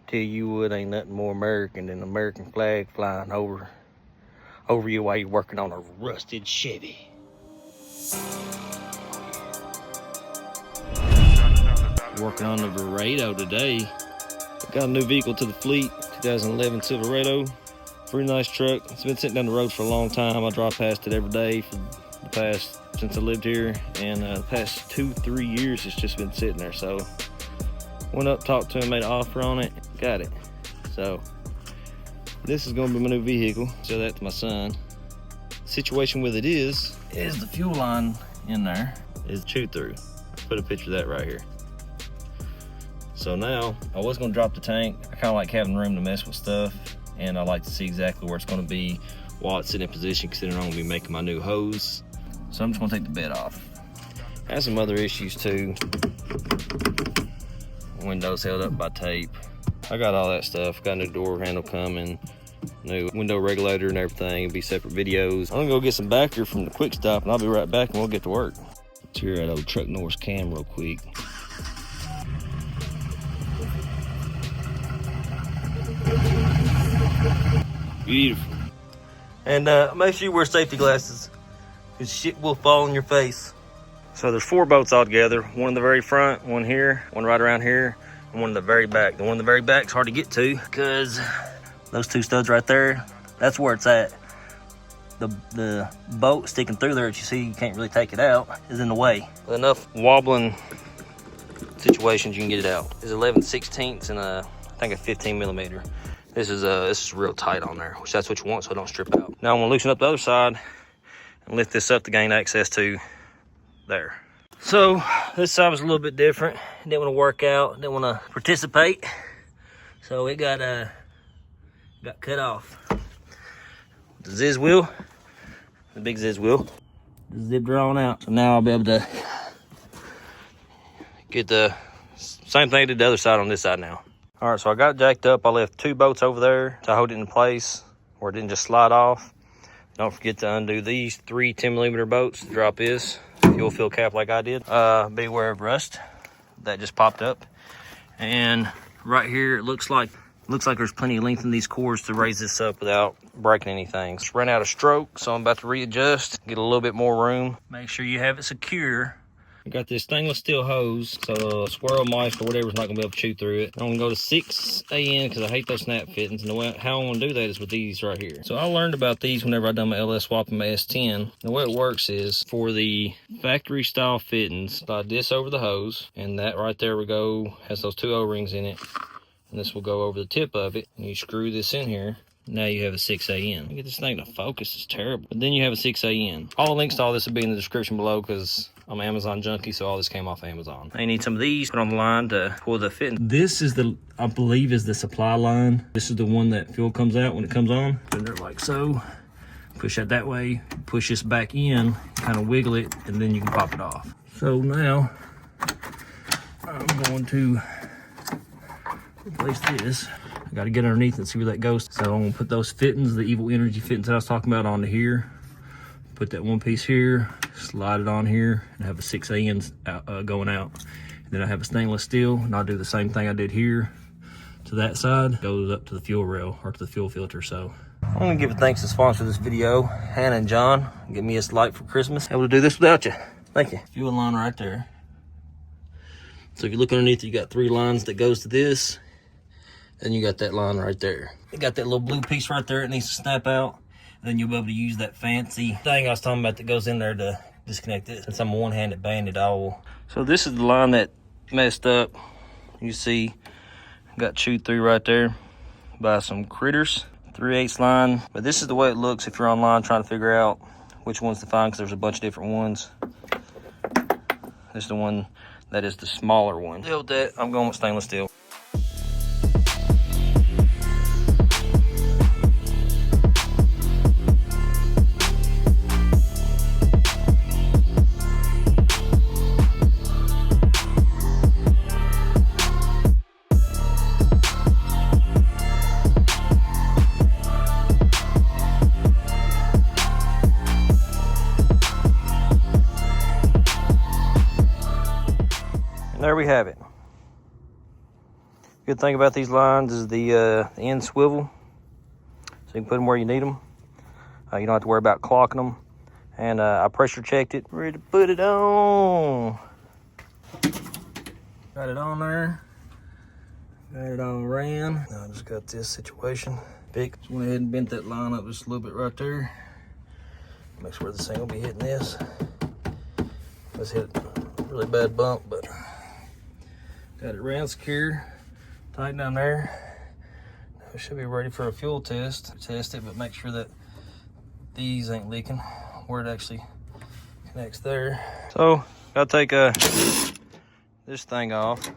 Tell you what, ain't nothing more American than an American flag flying over you while you're working on a rusted Chevy. Working on the Braided today. Got a new vehicle to the fleet, 2011 Silverado. Pretty nice truck. It's been sitting down the road for a long time. I drive past it every day for the past, since I lived here, and the past 2-3 years it's just been sitting there. So went up, talked to him, made an offer on it, got it. So this is gonna be my new vehicle. Show that to my son. The situation with it is the fuel line in there is chewed through. Put a picture of that right here. So now, I was gonna drop the tank. I kinda like having room to mess with stuff, and I like to see exactly where it's gonna be while it's sitting in position, considering I'm gonna be making my new hose. So I'm just gonna take the bed off. Has some other issues too. Windows held up by tape. I got all that stuff. Got a new door handle coming, new window regulator and everything. It'll be separate videos. I'm gonna go get some backer from the quick stop, and I'll be right back and we'll get to work. Let's hear that old Truck Norris cam real quick. Beautiful. And make sure you wear safety glasses, because shit will fall on your face. So there's 4 boats all together. One in the very front, one here, one right around here, and one in the very back. The one in the very back's hard to get to because those 2 studs right there, that's where it's at. The boat sticking through there that you see, you can't really take it out, is in the way. With enough wobbling situations, you can get it out. It's 11/16 and I think a 15 millimeter. This is real tight on there, which that's what you want so it don't strip out. Now I'm gonna loosen up the other side and lift this up to gain access to there. So this side was a little bit different. Didn't want to work out, didn't want to participate. So it got cut off. The Ziz wheel, the big Ziz wheel, zip drawn out. So now I'll be able to get the same thing I did the other side on this side now. All right, so I got it jacked up. I left 2 bolts over there to hold it in place where it didn't just slide off. Don't forget to undo these 3 10mm bolts to drop this fuel fill cap like I did. Beware of rust. That just popped up. And right here, it looks like there's plenty of length in these cords to raise this up without breaking anything. Just ran out of stroke, so I'm about to readjust, get a little bit more room. Make sure you have it secure. I got this stainless steel hose, so squirrel mice or whatever's not gonna be able to chew through it. I'm gonna go to 6 AN because I hate those snap fittings, and the way how I'm gonna do that is with these right here. So I learned about these whenever I done my LS swap and my S10. The way it works is for the factory style fittings, slide this over the hose, and that right there will go, has those 2 O-rings in it, and this will go over the tip of it, and you screw this in here. Now you have a 6 AN. Get this thing to focus, it's terrible. But then you have a 6 AN. All the links to all this will be in the description below because I'm an Amazon junkie, so all this came off Amazon. I need some of these put on the line to pull the fitting. This is I believe is the supply line. This is the one that fuel comes out when it comes on. Put it like so. Push that way, push this back in, kind of wiggle it, and then you can pop it off. So now I'm going to replace this. I got to get underneath and see where that goes. So I'm gonna put those fittings, the Evil Energy fittings that I was talking about, onto here. Put that one piece here, slide it on here, and have a 6 AN going out. And then I have a stainless steel, and I'll do the same thing I did here to that side. Goes up to the fuel rail or to the fuel filter. So I'm gonna give a thanks to the sponsor of this video, Hannah and John. Give me a light for Christmas. Able to do this without you. Thank you. Fuel line right there. So if you look underneath, you got 3 lines that goes to this. Then you got that line right there. You got that little blue piece right there. It needs to snap out. And then you'll be able to use that fancy thing I was talking about that goes in there to disconnect it. Since I'm a one-handed bandit, So this is the line that messed up. You see, got chewed through right there by some critters. 3/8 line. But this is the way it looks if you're online trying to figure out which ones to find, because there's a bunch of different ones. This is the one that is the smaller one. Deal with that. I'm going with stainless steel. There we have it. Good thing about these lines is the end swivel, so you can put them where you need them. You don't have to worry about clocking them. And I pressure checked it, ready to put it on. Got it on there. Got it all ran. Now I just got this situation fixed. Just went ahead and bent that line up just a little bit right there. Make sure this thing will be hitting this. Let's hit a really bad bump, but got it ran secure. Tight down there. Now it should be ready for a fuel test. Test it, but make sure that these ain't leaking where it actually connects there. So gotta take this thing off.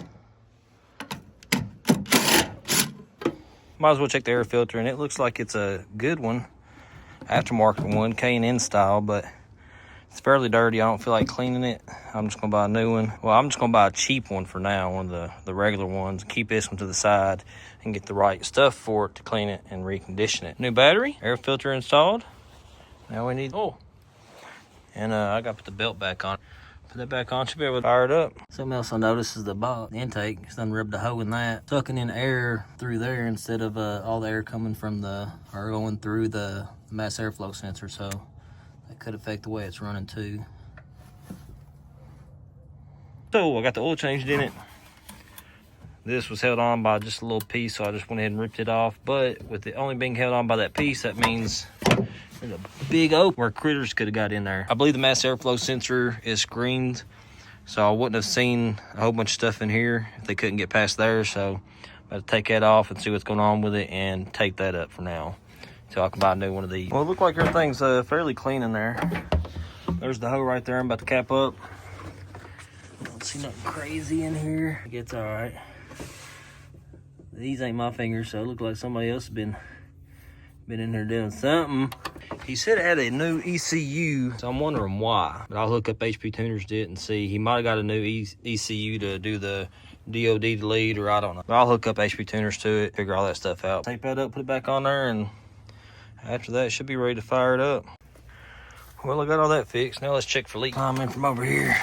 Might as well check the air filter, and it looks like it's a good one, aftermarket one, K&N style, but it's fairly dirty. I don't feel like cleaning it. I'm just gonna buy a new one. Well, I'm just gonna buy a cheap one for now, one of the regular ones, keep this one to the side and get the right stuff for it to clean it and recondition it. New battery, air filter installed. Now we need oil. And I gotta put the belt back on. Put that back on, should be able to fire it up. Something else I noticed is the intake. It's done rubbed a hole in that. Sucking in air through there instead of all the air coming from or going through the mass airflow sensor. So that could affect the way it's running too. So I got the oil changed in it. This was held on by just a little piece, so I just went ahead and ripped it off. But with it only being held on by that piece, that means there's a big opening where critters could have got in there. I believe the mass airflow sensor is screened, so I wouldn't have seen a whole bunch of stuff in here if they couldn't get past there. So I'm going to take that off and see what's going on with it and take that up for now until I can buy a new one of these. Well, it looks like everything's fairly clean in there. There's the hole right there I'm about to cap up. I don't see nothing crazy in here. It's all right. These ain't my fingers, so it looks like somebody else has been in here doing something. He said it had a new ECU, so I'm wondering why. But I'll hook up HP Tuners to it and see. He might have got a new ECU to do the DOD delete, or I don't know. But I'll hook up HP Tuners to it, figure all that stuff out. Tape that up, put it back on there, and after that, it should be ready to fire it up. Well, I got all that fixed. Now let's check for leaks. I'm in from over here.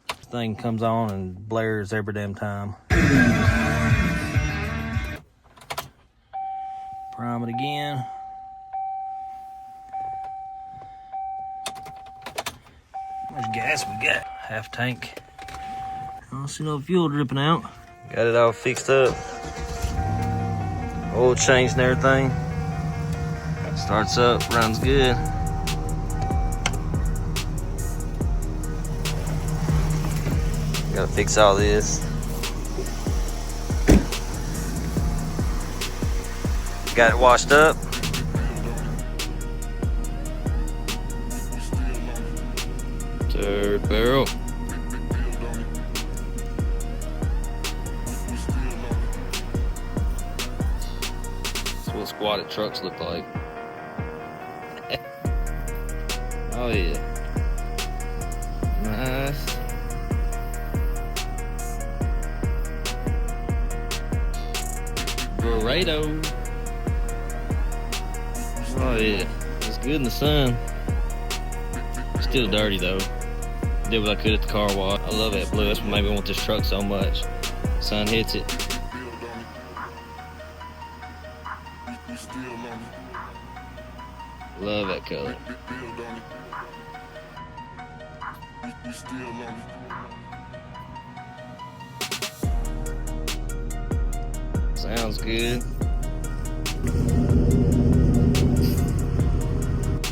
This thing comes on and blares every damn time. Prime it again. How much gas we got? Half tank. I don't see no fuel dripping out. Got it all fixed up. Oil changed and everything. Starts up, runs good. Gotta fix all this. Got it washed up. Third barrel. That's what squatted trucks look like. Oh yeah. Nice. Braided. Oh yeah, it's good in the sun. Still dirty though. Did what I could at the car wash. I love that blue. That's what made me want this truck so much. Sun hits it. Love that color. Sounds good.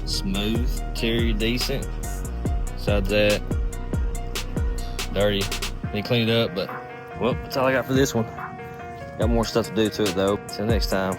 Smooth, interior decent. Besides that, dirty. Need to clean it up, but well, that's all I got for this one. Got more stuff to do to it though. Till next time.